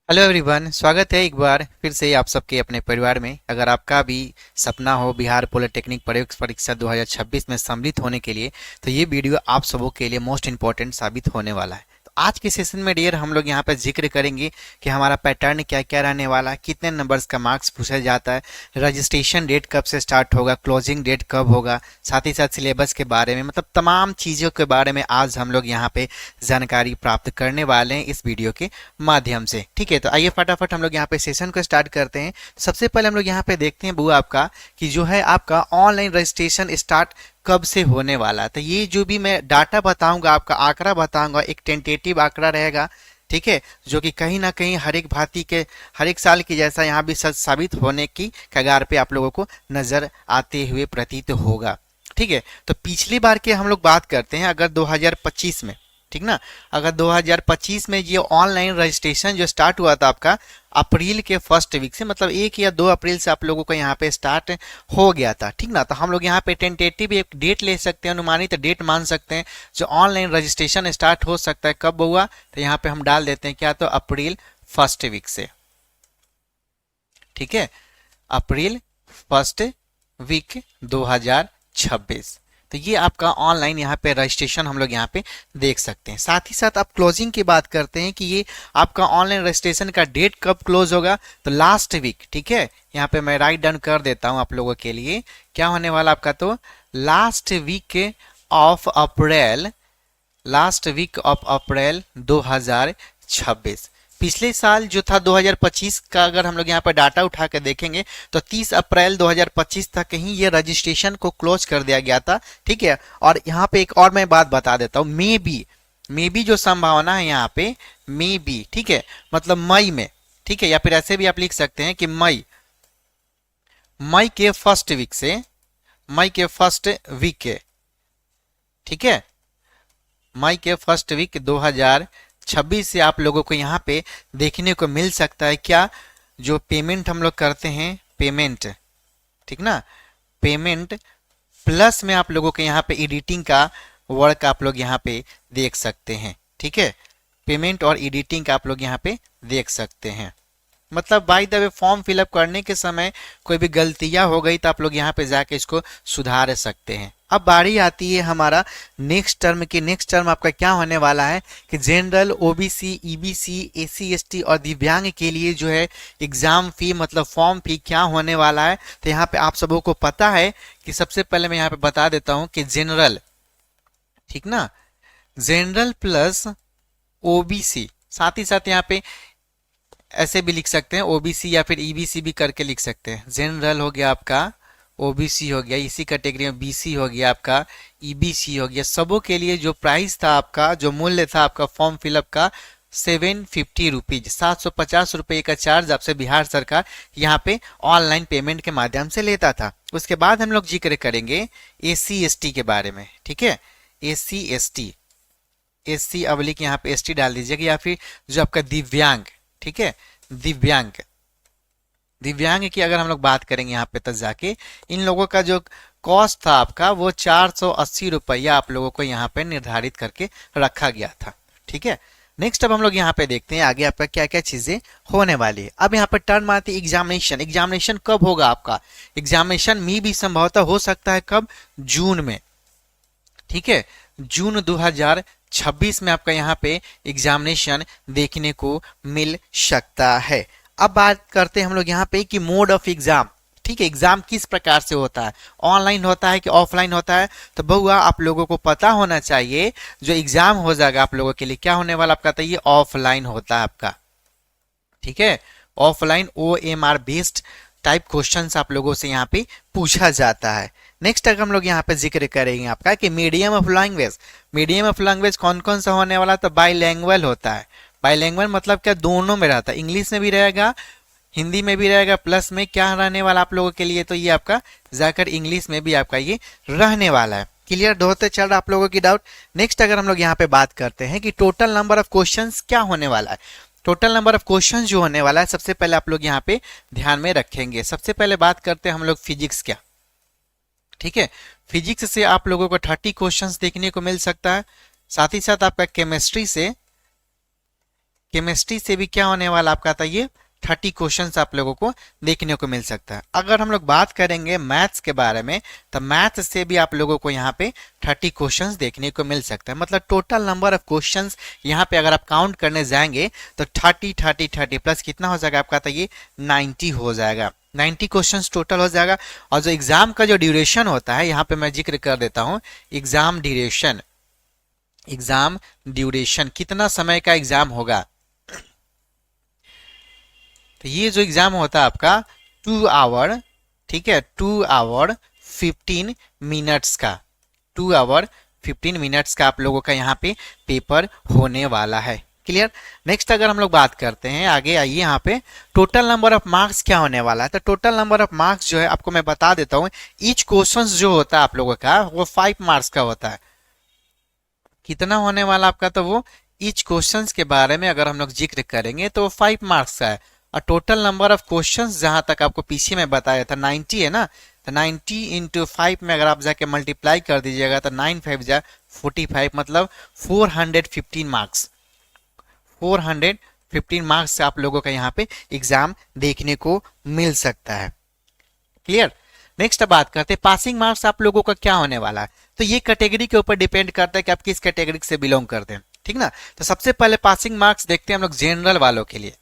Hello everyone, स्वागत है एक बार फिर से आप सबके अपने परिवार में। अगर आपका भी सपना हो बिहार पॉलिटेक्निक प्रवेश परीक्षा 2026 में सम्मिलित होने के लिए, तो ये वीडियो आप सबों के लिए मोस्ट इंपॉर्टेंट साबित होने वाला है। तो आज के सेशन में डियर हम लोग यहाँ पर जिक्र करेंगे कि हमारा पैटर्न क्या क्या रहने वाला है, कितने नंबर्स का मार्क्स पूछा जाता है, रजिस्ट्रेशन डेट कब से स्टार्ट होगा, क्लोजिंग डेट कब होगा, साथ ही साथ सिलेबस के बारे में, मतलब तमाम चीज़ों के बारे में आज हम लोग यहाँ पे जानकारी प्राप्त करने वाले हैं इस वीडियो के माध्यम से। ठीक है, तो आइए फटाफट हम लोग यहाँ पे सेशन को स्टार्ट करते हैं। सबसे पहले हम लोग यहाँ पे देखते हैं बुआ आपका कि जो है आपका ऑनलाइन रजिस्ट्रेशन स्टार्ट कब से होने वाला है। तो ये जो भी मैं डाटा बताऊंगा, आपका आंकड़ा बताऊंगा, एक टेंटेटिव आंकड़ा रहेगा। ठीक है, जो कि कहीं ना कहीं हर एक भांति के हर एक साल की जैसा यहाँ भी सच साबित होने की कगार पे आप लोगों को नजर आते हुए प्रतीत होगा। ठीक है, तो पिछली बार की हम लोग बात करते हैं। अगर 2025 में, ठीक ना, अगर 2025 में ये ऑनलाइन रजिस्ट्रेशन जो स्टार्ट हुआ था आपका अप्रैल के फर्स्ट वीक से, मतलब 1 या 2 अप्रैल से आप लोगों को यहाँ पे स्टार्ट हो गया था। ठीक ना, तो हम लोग यहाँ पे टेंटेटिव एक डेट ले सकते हैं, अनुमानित डेट मान सकते हैं जो ऑनलाइन रजिस्ट्रेशन स्टार्ट हो सकता है। कब हुआ, तो यहाँ पे हम डाल देते हैं क्या, तो अप्रैल फर्स्ट वीक से। ठीक है, अप्रैल फर्स्ट वीक 2026। तो ये आपका ऑनलाइन यहाँ पे रजिस्ट्रेशन हम लोग यहाँ पे देख सकते हैं। साथ ही साथ आप क्लोजिंग की बात करते हैं कि ये आपका ऑनलाइन रजिस्ट्रेशन का डेट कब क्लोज होगा, तो लास्ट वीक। ठीक है, यहाँ पे मैं राइट डाउन कर देता हूँ आप लोगों के लिए। क्या होने वाला आपका, तो last week of April, last week of April 2026। पिछले साल जो था 2025 का, अगर हम लोग यहाँ पर डाटा उठा के देखेंगे तो 30 अप्रैल 2025 तक ही ये रजिस्ट्रेशन को क्लोज कर दिया गया था। ठीक है, और यहाँ पे एक और मैं बात बता देता हूँ, मे बी जो संभावना है यहाँ पे, मे बी, ठीक है, मतलब मई में। ठीक है, या फिर ऐसे भी आप लिख सकते हैं कि मई के फर्स्ट वीक से, मई के फर्स्ट वीक के, ठीक है, मई के फर्स्ट वीक 2026 से आप लोगों को यहाँ पे देखने को मिल सकता है क्या, जो पेमेंट हम लोग करते हैं, पेमेंट, ठीक ना, पेमेंट प्लस में आप लोगों के यहाँ पे एडिटिंग का वर्क आप लोग यहाँ पे देख सकते हैं। ठीक है, पेमेंट और एडिटिंग का आप लोग यहाँ पे देख सकते हैं। मतलब by the way form fill up करने के समय कोई भी गलतियां हो गई तो आप लोग यहाँ पे जाके इसको सुधार सकते हैं। अब बारी आती है हमारा नेक्स्ट टर्म की। नेक्स्ट टर्म आपका क्या होने वाला है कि general, OBC, EBC, AC ST और दिव्यांग के लिए जो है एग्जाम फी, मतलब फॉर्म फी क्या होने वाला है। तो यहाँ पे आप सबों को पता है कि सबसे पहले मैं यहाँ पे बता देता हूँ कि जनरल, ठीक ना, जनरल प्लस ओबीसी, साथ ही साथ यहाँ पे ऐसे भी लिख सकते हैं ओबीसी या फिर ईबीसी भी करके लिख सकते हैं। जनरल हो गया आपका, ओबीसी हो गया, इसी कैटेगरी में बीसी हो गया आपका, ईबीसी हो गया। सबों के लिए जो प्राइस था आपका, जो मूल्य था आपका फॉर्म फिलअप का, 750 रुपीज, 750 रुपये का चार्ज आपसे बिहार सरकार यहाँ पे ऑनलाइन पेमेंट के माध्यम से लेता था। उसके बाद हम लोग जिक्र करेंगे एसी एसटी के बारे में। ठीक है, एसी एसटी, एससी अब लिख यहाँ पे एसटी डाल दीजिएगा, या फिर जो आपका दिव्यांग, ठीक है, दिव्यांग, दिव्यांग की अगर हम लोग बात करेंगे यहाँ पे तक जाके, इन लोगों का जो कॉस्ट था आपका वो 480 रुपया आप लोगों को यहाँ पे निर्धारित करके रखा गया था। ठीक है, नेक्स्ट अब हम लोग यहाँ पे देखते हैं आगे आपका क्या क्या चीजें होने वाली है। अब यहाँ पे टर्न आती है एग्जामिनेशन। एग्जामिनेशन कब होगा आपका, एग्जामिनेशन में भी संभवतः हो सकता है कब, जून में। ठीक है, जून 2026 में आपका यहाँ पे एग्जामिनेशन देखने को मिल सकता है। अब बात करते हैं हम लोग यहाँ पे कि मोड ऑफ एग्जाम। ठीक है, एग्जाम किस प्रकार से होता है, ऑनलाइन होता है कि ऑफलाइन होता है। तो बहुआ आप लोगों को पता होना चाहिए, जो एग्जाम हो जाएगा आप लोगों के लिए क्या होने वाला आपका, तो ये ऑफलाइन होता है आपका। ठीक है, offline OMR based type questions आप लोगों से यहाँ पे पूछा जाता है। नेक्स्ट अगर हम लोग यहाँ पे जिक्र करेंगे आपका कि medium of language, medium of language कौन कौन सा होने वाला, तो बाईलैंग्वेज होता है। बाईलैंग्वेज मतलब क्या, दोनों में रहता है, इंग्लिश में भी रहेगा, हिंदी में भी रहेगा, प्लस में क्या रहने वाला आप लोगों के लिए, तो ये आपका जाकर इंग्लिश में भी आपका ये रहने वाला है। क्लियर होते चल रहा आप लोगों की डाउट। नेक्स्ट अगर हम लोग यहाँ पे बात करते हैं कि टोटल नंबर ऑफ क्वेश्चंस क्या होने वाला है, टोटल नंबर ऑफ क्वेश्चंस जो होने वाला है, सबसे पहले आप लोग यहाँ पे ध्यान में रखेंगे। सबसे पहले बात करते हैं हम लोग फिजिक्स क्या। ठीक है, फिजिक्स से आप लोगों को 30 क्वेश्चंस देखने को मिल सकता है। साथ ही साथ आपका केमिस्ट्री से केमिस्ट्री से भी क्या होने वाला आपका था, ये 30 क्वेश्चंस आप लोगों को देखने को मिल सकता है। अगर हम लोग बात करेंगे मैथ्स के बारे में, तो मैथ्स से भी आप लोगों को यहाँ पे 30 क्वेश्चंस देखने को मिल सकता है। मतलब टोटल नंबर ऑफ क्वेश्चंस यहाँ पे अगर आप काउंट करने जाएंगे तो 30 प्लस कितना हो जाएगा आपका, तो ये 90 हो जाएगा। 90 क्वेश्चंस टोटल हो जाएगा। और जो एग्जाम का जो ड्यूरेशन होता है, यहाँ पे मैं जिक्र कर देता हूँ, एग्जाम ड्यूरेशन कितना समय का एग्जाम होगा। तो ये जो एग्जाम होता है आपका 2 आवर, ठीक है, 2 आवर 15 मिनट्स का, 2 आवर 15 मिनट्स का आप लोगों का यहाँ पे पेपर होने वाला है। क्लियर। नेक्स्ट अगर हम लोग बात करते हैं आगे, आइए यहाँ पे टोटल नंबर ऑफ मार्क्स क्या होने वाला है। तो टोटल नंबर ऑफ मार्क्स जो है आपको मैं बता देता हूँ। ईच क्वेश्चन जो होता है आप लोगों का वो 5 मार्क्स का होता है। कितना होने वाला आपका, तो वो ईच क्वेश्चंस के बारे में अगर हम लोग जिक्र करेंगे तो 5 मार्क्स का है। और टोटल नंबर ऑफ क्वेश्चंस जहां तक आपको पीछे में बताया था 90 है ना, तो 90 इंटू 5 में अगर आप जाके मल्टीप्लाई कर दीजिएगा तो 9 5 जा 45, मतलब 415 मार्क्स, 415 मार्क्स से आप लोगों का यहाँ पे एग्जाम देखने को मिल सकता है। क्लियर। नेक्स्ट बात करते हैं पासिंग मार्क्स आप लोगों का क्या होने वाला है। तो ये कैटेगरी के ऊपर डिपेंड करता है कि आप किस कैटेगरी से बिलोंग करते हैं, ठीक ना। तो सबसे पहले पासिंग मार्क्स देखते हैं हम लोग जनरल वालों के लिए।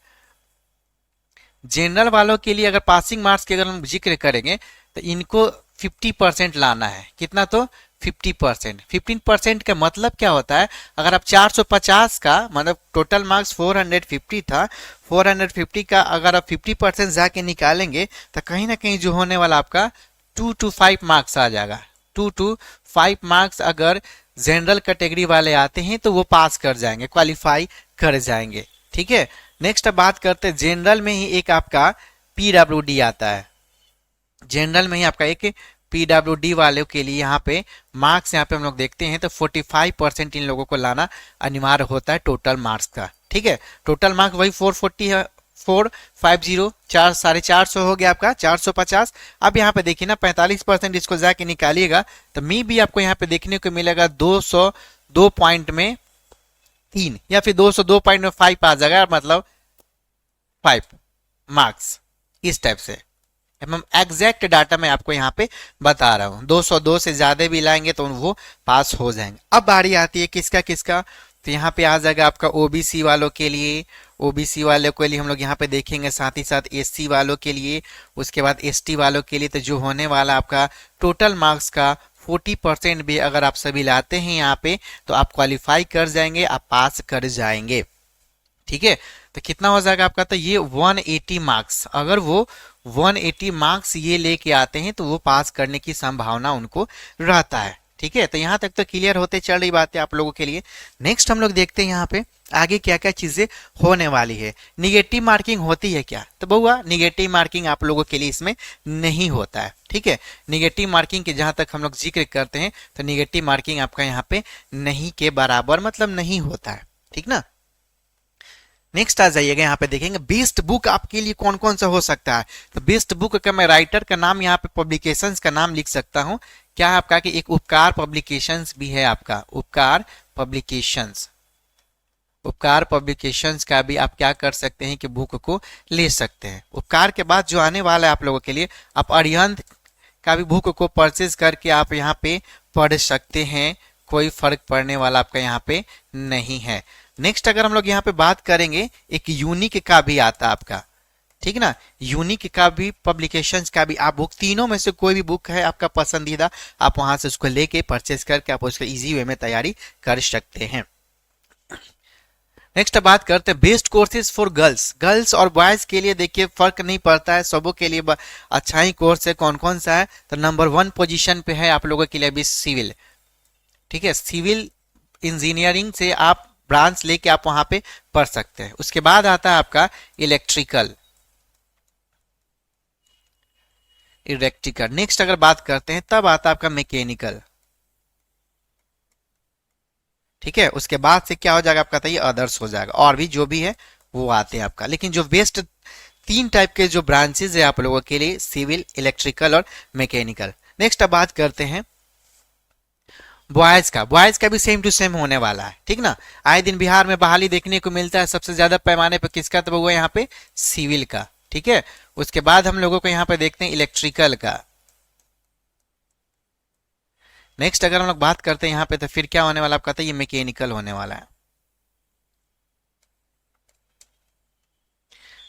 जनरल वालों के लिए अगर पासिंग मार्क्स की अगर हम जिक्र करेंगे तो इनको 50% लाना है। कितना, तो 50%। 15% का मतलब क्या होता है, अगर आप 450 का मतलब टोटल मार्क्स 450 था, 450 का अगर आप 50% जाके निकालेंगे तो कहीं ना कहीं जो होने वाला आपका 2 to 5 मार्क्स आ जाएगा। 2 to 5 मार्क्स अगर जनरल कैटेगरी वाले आते हैं तो वो पास कर जाएंगे, क्वालिफाई कर जाएंगे। ठीक है। नेक्स्ट बात करते हैं जनरल में ही एक आपका पीडब्ल्यूडी आता है। जनरल में ही आपका एक पीडब्ल्यूडी वालों के लिए यहाँ पे मार्क्स यहाँ पे हम लोग देखते हैं तो 45% इन लोगों को लाना अनिवार्य होता है टोटल मार्क्स का। ठीक है। टोटल मार्क्स वही 440 है, 450, 450 हो गया आपका 450। अब यहाँ पे देखिए ना 45% इसको जाके निकालिएगा तो मी भी आपको यहाँ पे देखने को मिलेगा 202 पॉइंट में 3 या फिर 202 पॉइंट में 5 आ जाएगा, मतलब 5 मार्क्स इस टाइप से। हम एग्जैक्ट डाटा मैं आपको यहाँ पे बता रहा हूँ। 202 से ज्यादा भी लाएंगे तो वो पास हो जाएंगे। अब बारी आती है किसका किसका, तो यहाँ पे आ जाएगा आपका ओबीसी वालों के लिए। ओबीसी वालों के लिए हम लोग यहाँ पे देखेंगे, साथ ही साथ एससी वालों के लिए, उसके बाद एसटी वालों के लिए। तो जो होने वाला आपका टोटल मार्क्स का 40% भी अगर आप सभी लाते हैं यहाँ पे तो आप क्वालिफाई कर जाएंगे, आप पास कर जाएंगे। ठीक है। तो कितना हो जाएगा आपका, तो ये 180 मार्क्स, अगर वो 180 मार्क्स ये लेके आते हैं तो वो पास करने की संभावना उनको रहता है। ठीक है। तो यहाँ तक तो क्लियर होते चल रही बात है आप लोगों के लिए। नेक्स्ट हम लोग देखते हैं यहाँ पे आगे क्या क्या चीजें होने वाली है। निगेटिव मार्किंग होती है क्या, तो बहुआ निगेटिव मार्किंग आप लोगों के लिए इसमें नहीं होता है। ठीक है। निगेटिव मार्किंग के जहां तक हम लोग जिक्र करते हैं तो निगेटिव मार्किंग आपका यहाँ पे नहीं के बराबर मतलब नहीं होता है। ठीक ना। नेक्स्ट आ जाइएगा, यहाँ पे देखेंगे बेस्ट बुक आपके लिए कौन कौन सा हो सकता है। तो बेस्ट बुक का मैं राइटर का नाम यहाँ पे पब्लिकेशंस का नाम लिख सकता हूँ। क्या है आपका कि एक उपकार पब्लिकेशंस भी है आपका, उपकार पब्लिकेशंस। उपकार पब्लिकेशंस का भी आप क्या कर सकते हैं कि बुक को ले सकते हैं। उपकार के बाद जो आने वाला है आप लोगों के लिए, आप अरिहंत का भी बुक को परचेज करके आप यहाँ पे पढ़ सकते हैं, कोई फर्क पड़ने वाला आपका यहाँ पे नहीं है। नेक्स्ट अगर हम लोग यहाँ पे बात करेंगे, एक यूनिक का भी आता है आपका। ठीक ना। यूनिक का भी पब्लिकेशंस का भी आप बुक, तीनों में से कोई भी बुक है आपका पसंदीदा, आप वहां से उसको लेके परचेज करके आप उसको इजी वे में तैयारी कर सकते हैं। नेक्स्ट बात करते हैं best courses for girls. Girls और बॉयज के लिए देखिए फर्क नहीं पड़ता है, सबों के लिए अच्छा ही कोर्स है। कौन कौन सा है, तो नंबर 1 पोजीशन पे है आप लोगों के लिए अभी सिविल। ठीक है। सिविल इंजीनियरिंग से आप ब्रांच लेके आप वहां पे पढ़ सकते हैं। उसके बाद आता है आपका इलेक्ट्रिकल। नेक्स्ट अगर बात करते हैं तब आता है आपका मैकेनिकल। ठीक है। उसके बाद से क्या हो जाएगा आपका, तो ये अदर्स हो जाएगा, और भी जो भी है वो आते हैं आपका। लेकिन जो बेस्ट 3 टाइप के जो ब्रांचेज है आप लोगों के लिए, सिविल, इलेक्ट्रिकल और मैकेनिकल। नेक्स्ट अब बात करते हैं बॉयज का भी सेम टू सेम होने वाला है, ठीक ना। आए दिन बिहार में बहाली देखने को मिलता है, सबसे ज्यादा पैमाने पर किसका तो हुआ यहाँ पे सिविल का, ठीक है। उसके बाद हम लोगों को यहाँ पे देखते हैं इलेक्ट्रिकल का। नेक्स्ट अगर हम लोग बात करते हैं यहाँ पे तो फिर क्या होने वाला आपका था, ये मैकेनिकल होने वाला है।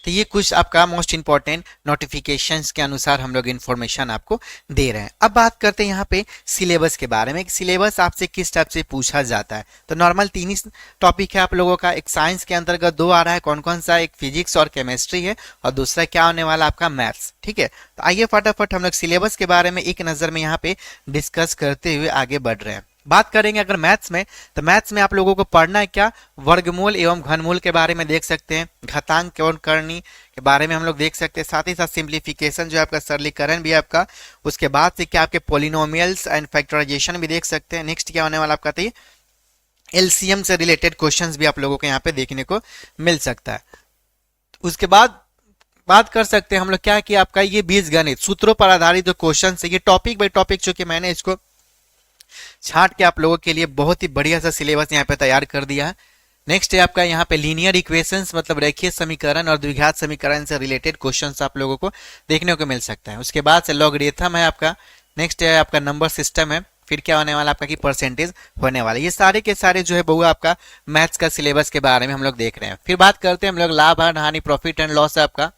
तो ये कुछ आपका मोस्ट इंपॉर्टेंट नोटिफिकेशंस के अनुसार हम लोग इन्फॉर्मेशन आपको दे रहे हैं। अब बात करते हैं यहाँ पे सिलेबस के बारे में, सिलेबस आपसे किस टाइप से पूछा जाता है। तो नॉर्मल 3 ही टॉपिक है आप लोगों का, एक साइंस के अंतर्गत 2 आ रहा है, कौन कौन सा, एक फिजिक्स और केमिस्ट्री है, और दूसरा क्या होने वाला आपका मैथ्स, ठीक है। तो आइए फटाफट हम लोग सिलेबस के बारे में एक नज़र में यहाँ पे डिस्कस करते हुए आगे बढ़ रहे हैं। बात करेंगे अगर मैथ्स में, तो मैथ्स में आप लोगों को पढ़ना है क्या, वर्गमूल एवं घनमूल के बारे में देख सकते हैं, घातांक एवं करनी के बारे में हम लोग देख सकते हैं, साथ ही साथ सिंप्लीफिकेशन जो है आपका, सरलीकरण भी आपका, उसके बाद से क्या आपके पोलिनोमियल्स एंड फैक्टराइजेशन भी देख सकते हैं। नेक्स्ट क्या होने वाला आपका, तो ये एलसीएम से रिलेटेड क्वेश्चंस भी आप लोगों को यहाँ पे देखने को मिल सकता है। उसके बाद बात कर सकते हैं हम लोग क्या कि आपका ये बीजगणित सूत्रों पर आधारित जो क्वेश्चन है, ये टॉपिक बाई टॉपिक चूंकि मैंने इसको छाट के आप लोगों के लिए बहुत ही बढ़िया सा सिलेबस यहाँ पे तैयार कर दिया है। नेक्स्ट है आपका यहाँ पे लीनियर इक्वेशंस, मतलब रेखीय समीकरण और द्विघात समीकरण से रिलेटेड क्वेश्चंस आप लोगों को देखने को मिल सकता है। उसके बाद से लॉगरिथम है आपका, नेक्स्ट है आपका नंबर सिस्टम है, फिर क्या होने वाला आपका कि परसेंटेज होने वाला। ये सारे के सारे जो है वो आपका मैथ्स का सिलेबस के बारे में हम लोग देख रहे हैं। फिर बात करते हैं हम लोग लाभ हानि, प्रॉफिट एंड लॉस है आपका,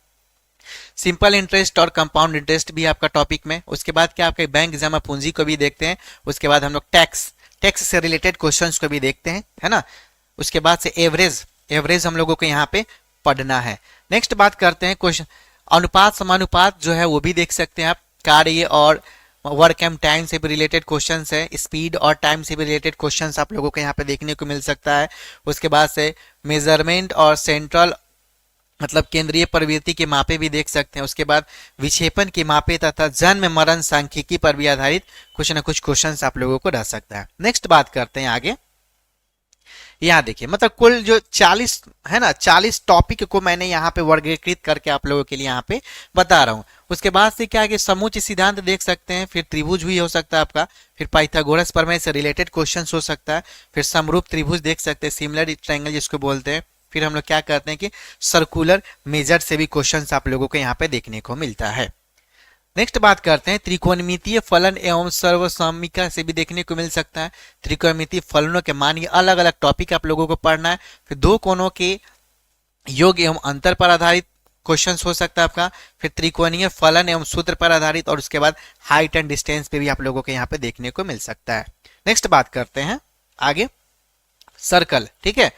सिंपल इंटरेस्ट और कंपाउंड इंटरेस्ट भी आपका टॉपिक में। उसके बाद क्या आपके बैंक जमा पूंजी को भी देखते हैं। उसके बाद हम लोग टैक्स से रिलेटेड क्वेश्चंस को भी देखते हैं, है ना। उसके बाद से एवरेज हम लोगों को यहाँ पे पढ़ना है। नेक्स्ट बात करते हैं क्वेश्चन अनुपात समानुपात जो है वो भी देख सकते हैं आप, कार्य और वर्क एंड टाइम से भी रिलेटेड क्वेश्चंस है, स्पीड और टाइम से भी रिलेटेड क्वेश्चंस आप लोगों को यहाँ पे देखने को मिल सकता है। उसके बाद से मेजरमेंट और सेंट्रल मतलब केंद्रीय प्रवृत्ति के मापे भी देख सकते हैं। उसके बाद विक्षेपण की मापे तथा जन्म मरण सांख्यिकी पर भी आधारित कुछ ना कुछ क्वेश्चंस आप लोगों को रह सकता है। नेक्स्ट बात करते हैं आगे, यहाँ देखिए मतलब कुल जो 40 है ना, 40 टॉपिक को मैंने यहाँ पे वर्गीकृत करके आप लोगों के लिए यहाँ पे बता रहा हूँ। उसके बाद से क्या है कि समुच्चय सिद्धांत देख सकते हैं, फिर त्रिभुज भी हो सकता है आपका, फिर पाइथागोरस प्रमेय से रिलेटेड क्वेश्चन हो सकता है, फिर समरूप त्रिभुज देख सकते हैं, सिमिलर ट्रायंगल जिसको बोलते हैं। फिर हम लोग क्या करते हैं कि सर्कुलर मेजर से भी क्वेश्चंस आप लोगों को यहाँ पे देखने को मिलता है। नेक्स्ट बात करते हैं त्रिकोणमितीय फलन एवं सर्वसमिका से भी देखने को मिल सकता है। त्रिकोणमितीय फलनों के मान, ये अलग अलग टॉपिक आप लोगों को पढ़ना है। फिर दो कोणों के योग एवं अंतर पर आधारित क्वेश्चन हो सकता है आपका, फिर त्रिकोणीय फलन एवं सूत्र पर आधारित, और उसके बाद हाइट एंड डिस्टेंस पे भी आप लोगों को यहाँ पे देखने को मिल सकता है। नेक्स्ट बात करते हैं आगे सर्कल, ठीक है।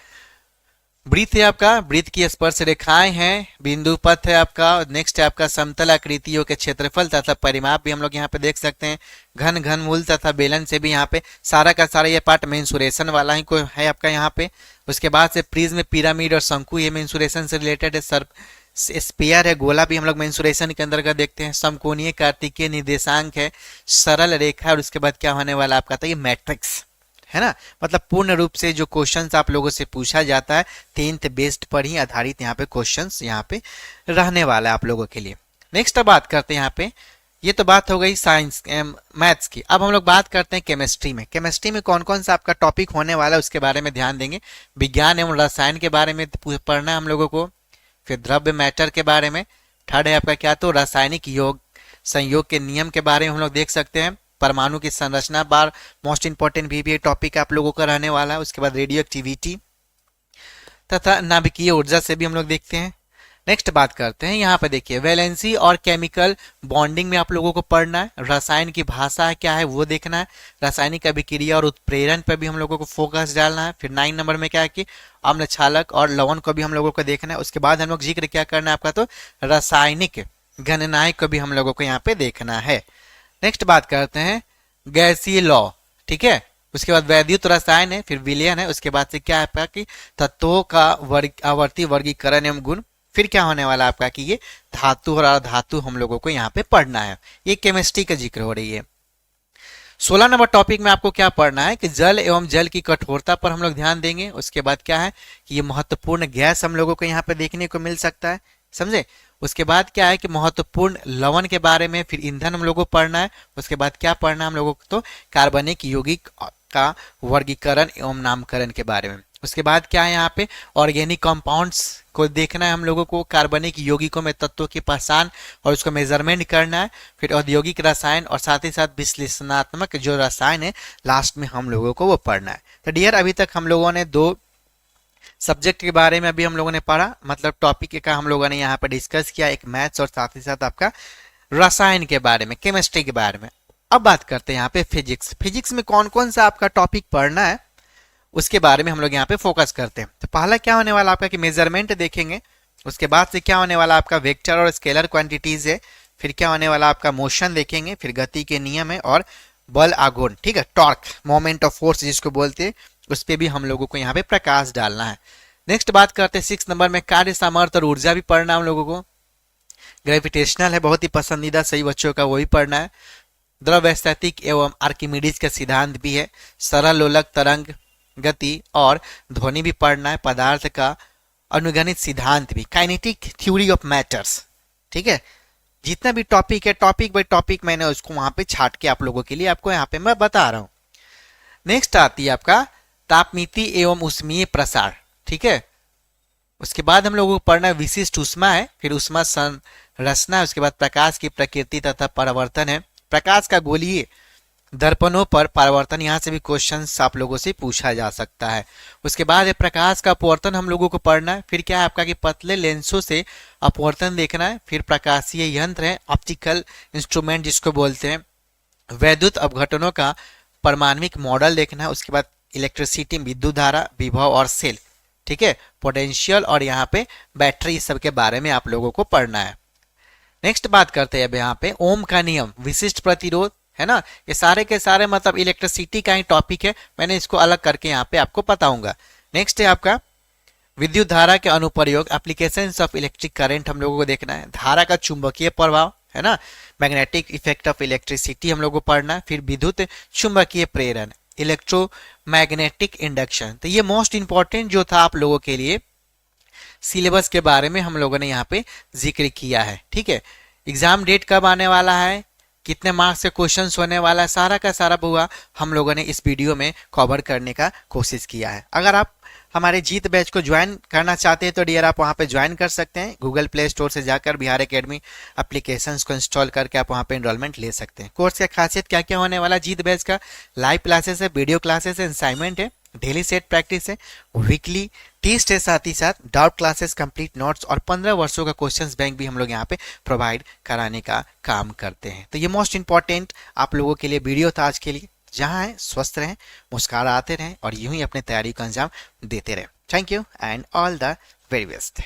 वृत्त है आपका, वृत्त की स्पर्श रेखाएं हैं, बिंदु पथ है आपका। नेक्स्ट है आपका समतल आकृतियों के क्षेत्रफल तथा परिमाप भी हम लोग यहाँ पे देख सकते हैं। घन घन मूल तथा बेलन से भी यहाँ पे सारा का सारा ये पार्ट मेंसुरेशन वाला ही कोई है आपका यहाँ पे। उसके बाद से प्रिज्म, पिरामिड और शंकु ये मेंसुरेशन से रिलेटेड है। सर स्पेयर है, गोला भी हम लोग मेंसुरेशन के अंदर का देखते हैं। समकोणीय कार्तिकीय निर्देशांक है, सरल रेखा, और उसके बाद क्या होने वाला आपका था ये मैट्रिक्स, है ना। मतलब पूर्ण रूप से जो क्वेश्चंस आप लोगों से पूछा जाता है 10th बेस्ड पर ही आधारित यहाँ पे क्वेश्चंस यहाँ पे रहने वाला है आप लोगों के लिए। नेक्स्ट बात करते हैं यहाँ पे, ये तो बात हो गई साइंस मैथ्स की। अब हम लोग बात करते हैं केमिस्ट्री में। केमिस्ट्री में कौन कौन सा आपका टॉपिक होने वाला है उसके बारे में ध्यान देंगे। विज्ञान एवं रसायन के बारे में पढ़ना है हम लोगों को, फिर द्रव्य मैटर के बारे में, थर्ड है आपका क्या तो रासायनिक योग संयोग के नियम के बारे में हम लोग देख सकते हैं। परमाणु की संरचना बार मोस्ट इंपॉर्टेंट भी टॉपिक आप लोगों का रहने वाला है। उसके बाद रेडियो एक्टिविटी तथा नाभिकीय ऊर्जा से भी हम लोग देखते हैं। नेक्स्ट बात करते हैं यहाँ पे देखिए वैलेंसी और केमिकल बॉन्डिंग में आप लोगों को पढ़ना है। रसायन की भाषा क्या है वो देखना है। रासायनिक अभिक्रिया और उत्प्रेरण पर भी हम लोगों को फोकस डालना है। फिर 9 नंबर में क्या है कि अम्ल क्षालक और लवण को भी हम लोगों को देखना है। उसके बाद हम लोग जिक्र क्या करना है आपका तो रासायनिक गणनाएं को भी हम लोगों को यहाँ पे देखना है। नेक्स्ट बात करते हैं गैसीय लॉ, ठीक है। उसके बाद वैद्युत रसायन है, फिर विलयन है। उसके बाद से क्या है आपका कि तत्वों का आवर्ती वर्गीकरण एवं गुण। फिर क्या होने वाला आपका कि ये धातु और अधातु हम लोगों को यहाँ पे पढ़ना है। ये केमिस्ट्री का जिक्र हो रही है। 16 नंबर टॉपिक में आपको क्या पढ़ना है कि जल एवं जल की कठोरता पर हम लोग ध्यान देंगे। उसके बाद क्या है कि ये महत्वपूर्ण गैस हम लोगों को यहाँ पे देखने को मिल सकता है, समझे। उसके बाद क्या है कि महत्वपूर्ण लवण के बारे में, फिर ईंधन हम लोगों को पढ़ना है। उसके बाद क्या पढ़ना है हम लोगों को तो कार्बनिक यौगिक का वर्गीकरण एवं नामकरण के बारे में। उसके बाद क्या है यहाँ पे, ऑर्गेनिक कंपाउंड्स को देखना है हम लोगों को, कार्बनिक यौगिकों में तत्वों की पहचान और उसको मेजरमेंट करना है। फिर औद्योगिक रसायन और साथ ही साथ विश्लेषणात्मक जो रसायन है लास्ट में हम लोगों को वो पढ़ना है। तो डियर अभी तक हम लोगों ने 2 सब्जेक्ट के बारे में अभी हम लोगों ने पढ़ा, मतलब टॉपिक का हम लोगों ने यहाँ पर डिस्कस किया, एक मैथ्स और साथ ही साथ आपका रसायन के बारे में, केमिस्ट्री के बारे में। अब बात करते हैं यहाँ पे फिजिक्स। फिजिक्स में कौन कौन सा आपका टॉपिक पढ़ना है उसके बारे में हम लोग यहाँ पे फोकस करते हैं। तो पहला क्या होने वाला आपका कि मेजरमेंट देखेंगे। उसके बाद से क्या होने वाला आपका वेक्टर और स्केलर क्वांटिटीज है। फिर क्या होने वाला आपका मोशन देखेंगे। फिर गति के नियम है और बल आघूर्ण, ठीक है, टॉर्क, मोमेंट ऑफ फोर्स जिसको बोलते हैं, उस पर भी हम लोगों को यहाँ पे प्रकाश डालना है। नेक्स्ट बात करते हैं 6 नंबर में कार्य सामर्थ्य और ऊर्जा भी पढ़ना हम लोगों को। ग्रेविटेशनल है, बहुत ही पसंदीदा सही बच्चों का, वो भी पढ़ना है। द्रव्यस्थैतिक एवं आर्किमिडीज का सिद्धांत भी है। सरल लोलक तरंग गति और ध्वनि भी पढ़ना है। पदार्थ का अनुगणित सिद्धांत भी, काइनेटिक थ्योरी ऑफ मैटर्स, ठीक है। जितना भी टॉपिक है, टॉपिक बाय टॉपिक मैंने उसको वहां पे छाट के आप लोगों के लिए आपको यहाँ पे मैं बता रहा हूँ। नेक्स्ट आती है आपका तापमिति एवं उष्मीय प्रसार, ठीक है। उसके बाद हम लोगों को पढ़ना विशिष्ट ऊष्मा है। फिर ऊष्मा संरचना है। उसके बाद प्रकाश की प्रकृति तथा परावर्तन है। प्रकाश का गोलीय दर्पणों पर परावर्तन, यहाँ से भी क्वेश्चंस आप लोगों से पूछा जा सकता है। उसके बाद है प्रकाश का अपवर्तन हम लोगों को पढ़ना है। फिर क्या है आपका कि पतले लेंसों से अपवर्तन देखना है। फिर प्रकाशीय यंत्र है, ऑप्टिकल इंस्ट्रूमेंट जिसको बोलते हैं। वैद्युत अपघटनों का परमाणविक मॉडल देखना है। उसके बाद इलेक्ट्रिसिटी, विद्युत धारा, विभव और सेल, ठीक है, पोटेंशियल और यहाँ पे बैटरी, इस सब के बारे में आप लोगों को पढ़ना है। नेक्स्ट बात करते हैं अब यहाँ पे ओम का नियम, विशिष्ट प्रतिरोध, है ना। ये सारे के सारे मतलब इलेक्ट्रिसिटी का ही टॉपिक है, मैंने इसको अलग करके यहाँ पे आपको बताऊंगा। नेक्स्ट है आपका विद्युत धारा के अनुप्रयोग, एप्लीकेशंस ऑफ इलेक्ट्रिक करंट हम लोगों को देखना है। धारा का चुंबकीय प्रभाव, है ना, मैग्नेटिक इफेक्ट ऑफ इलेक्ट्रिसिटी हम लोगों को पढ़ना है। फिर विद्युत चुंबकीय प्रेरण, इलेक्ट्रोमैग्नेटिक इंडक्शन। तो ये मोस्ट इंपॉर्टेंट जो था आप लोगों के लिए सिलेबस के बारे में हम लोगों ने यहाँ पे जिक्र किया है, ठीक है। एग्जाम डेट कब आने वाला है, कितने मार्क्स से क्वेश्चंस होने वाला है, सारा का सारा हुआ हम लोगों ने इस वीडियो में कवर करने का कोशिश किया है। अगर आप हमारे जीत बैच को ज्वाइन करना चाहते हैं तो डियर आप वहाँ पे ज्वाइन कर सकते हैं। गूगल प्ले स्टोर से जाकर बिहार एकेडमी एप्लीकेशंस को इंस्टॉल करके आप वहाँ पे एनरोलमेंट ले सकते हैं। कोर्स की खासियत क्या क्या होने वाला, जीत बैच का लाइव क्लासेस है, वीडियो क्लासेस है, असाइनमेंट है, डेली सेट प्रैक्टिस है, वीकली टेस्ट है, साथ ही साथ डाउट क्लासेस, कंप्लीट नोट्स और 15 वर्षों का क्वेश्चंस बैंक भी हम लोग यहाँ पे प्रोवाइड कराने का काम करते हैं। तो ये मोस्ट इंपॉर्टेंट आप लोगों के लिए वीडियो था आज के लिए। जहाँ है स्वस्थ रहें, मुस्कुराते रहें और यूं ही अपने तैयारी का अंजाम देते रहें। Thank you and all the very best.